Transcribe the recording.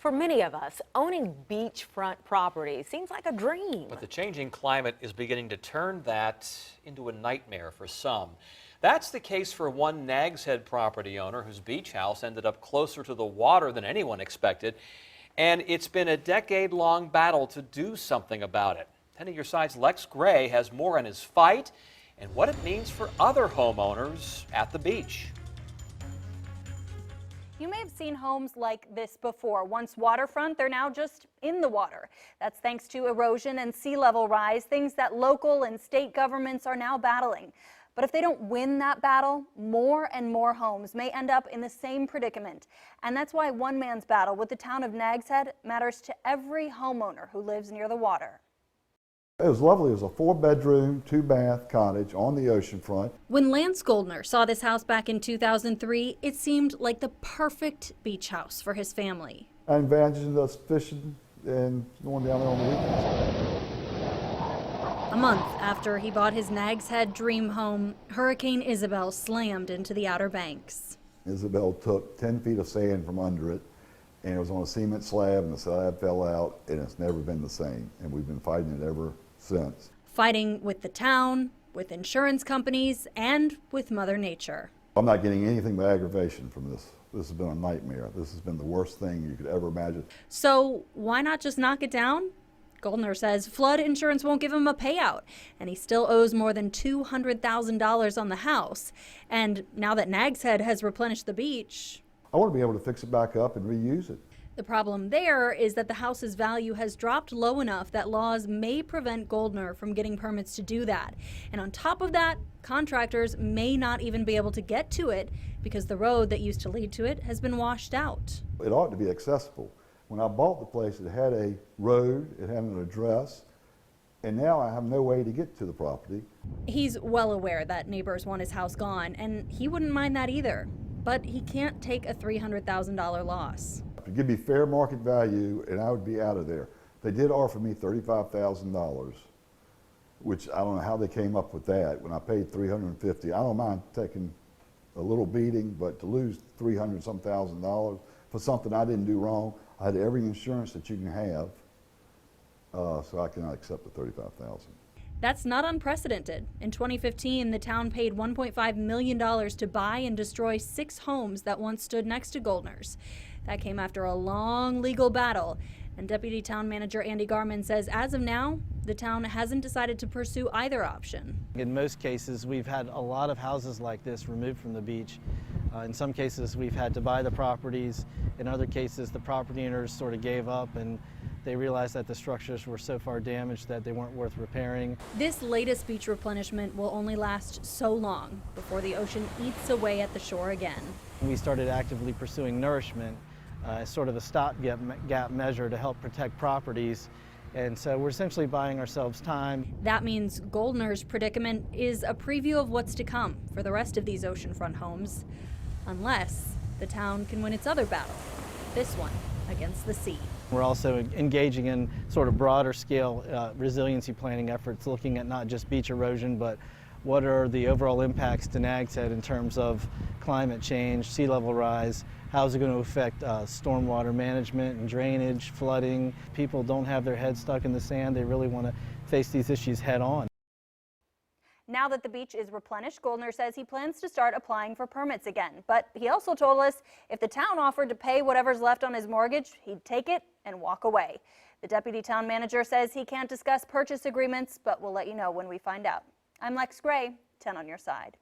For many of us, owning beachfront property seems like a dream. But the changing climate is beginning to turn that into a nightmare for some. That's the case for one Nags Head property owner whose beach house ended up closer to the water than anyone expected. And it's been a decade-long battle to do something about it. 10 of your side's Lex Gray has more on his fight and what it means for other homeowners at the beach. You may have seen homes like this before. Once waterfront, they're now just in the water. That's thanks to erosion and sea level rise, things that local and state governments are now battling. But if they don't win that battle, more and more homes may end up in the same predicament. And that's why one man's battle with the town of Nags Head matters to every homeowner who lives near the water. It was lovely. It was a 4-bedroom, 2-bath cottage on the ocean front. When Lance Goldner saw this house back in 2003, it seemed like the perfect beach house for his family. I imagined us fishing and going down there on the weekends. A month after he bought his Nags Head dream home, Hurricane Isabel slammed into the Outer Banks. Isabel took 10 feet of sand from under it, and it was on a cement slab, and the slab fell out, and it's never been the same. And we've been fighting it ever since. Fighting with the town, with insurance companies, and with Mother Nature. I'm not getting anything but aggravation from this. This has been a nightmare. This has been the worst thing you could ever imagine. So why not just knock it down? Goldner says flood insurance won't give him a payout, and he still owes more than $200,000 on the house. And now that Nags Head has replenished the beach, I want to be able to fix it back up and reuse it. the problem there is that the house's value has dropped low enough that laws may prevent Goldner from getting permits to do that. And on top of that, contractors may not even be able to get to it because the road that used to lead to it has been washed out. It ought to be accessible. When I bought the place, it had a road, it had an address, and now I have no way to get to the property. He's well aware that neighbors want his house gone, and he wouldn't mind that either. But he can't take a $300,000 loss. To give me fair market value, and I would be out of there. They did offer me $35,000, which I don't know how they came up with that. When I paid $350,000, I don't mind taking a little beating, but to lose $300-some thousand for something I didn't do wrong, I had every insurance that you can have, so I cannot accept the $35,000. That's not unprecedented. In 2015, the town paid $1.5 million to buy and destroy 6 homes that once stood next to Goldner's. That came after a long legal battle, and Deputy Town Manager Andy Garman says as of now, the town hasn't decided to pursue either option. In most cases, we've had a lot of houses like this removed from the beach. In some cases, we've had to buy the properties. In other cases, the property owners sort of gave up and they realized that the structures were so far damaged that they weren't worth repairing. This latest beach replenishment will only last so long before the ocean eats away at the shore again. We started actively pursuing nourishment as sort of a stopgap measure to help protect properties. And so we're essentially buying ourselves time. That means Goldner's predicament is a preview of what's to come for the rest of these oceanfront homes, unless the town can win its other battle, this one against the sea. We're also engaging in sort of broader scale resiliency planning efforts, looking at not just beach erosion, but what are the overall impacts to Nags Head in terms of climate change, sea level rise, how is it going to affect stormwater management and drainage, flooding. People don't have their heads stuck in the sand. They really want to face these issues head on. Now that the beach is replenished, Goldner says he plans to start applying for permits again. But he also told us if the town offered to pay whatever's left on his mortgage, he'd take it and walk away. The deputy town manager says he can't discuss purchase agreements, but we'll let you know when we find out. I'm Lex Gray, 10 on your side.